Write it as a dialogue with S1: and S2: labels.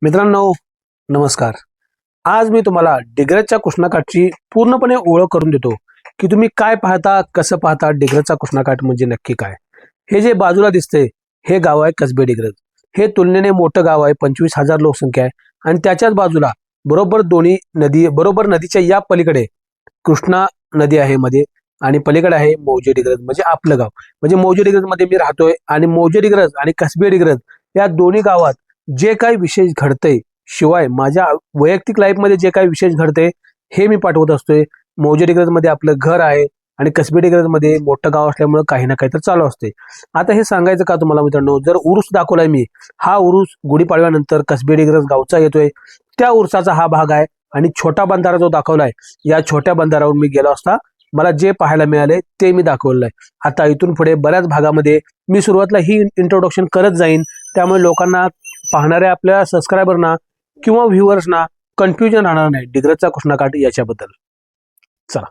S1: मित्रांनो नमस्कार। आज मी तुम्हाला डिग्रजच्या कृष्णाकाठची पूर्णपणे ओळख करून देतो की तुम्ही काय पाहता, कसं पाहता। डिग्रजचा कृष्णाकाठ म्हणजे नक्की काय। हे जे बाजूला दिसते हे गाव आहे कसबे डिग्रज। हे तुलनेने मोठं गाव आहे, 25,000 लोकसंख्या आहे आणि त्याच्याच बाजूला बरोबर नदीच्या या पलीकडे कृष्णा नदी आहे मध्ये आणि पलीकडे आहे मौजे डिग्रज म्हणजे आपलं गाव। म्हणजे मौजे डिग्रज मध्ये मी राहतोय आणि मौजे डिग्रज आणि कसबे डिग्रज या दोन्ही गावात जे काही विशेष घडते, शिवाय माझ्या वैयक्तिक लाईफ मध्ये जे काही विशेष घडते हे मी पाठवत असतोय। मौजे डिग्रज मध्ये आपलं घर आहे आणि कसबे डिग्रज मध्ये मोठं गाव असल्यामुळे काही ना काही तर चालू असते। आता हे सांगायचं का तुम्हाला मित्रांनो, जर उरूस दाखवलाय मी, हा उरूस गुढीपाडव्यानंतर कसबे डिग्रज गावचा येतोय, त्या उरसाचा हा भाग आहे। आणि छोटा बंधारा जो दाखवलाय, या छोट्या बंधारावर मी गेलो असता मला जे पाहायला मिळाले ते मी दाखवलं आहे। आता इथून पुढे बऱ्याच भागामध्ये मी सुरुवातीला ही इंट्रोडक्शन करत जाईन, त्यामुळे लोकांना, पाहणाऱ्या आपल्या सबस्क्रायबरना किंवा व्ह्युअर्सना कन्फ्युजन राहणार नाही डिग्रजचा कृष्णाकाठ याच्याबद्दल। चला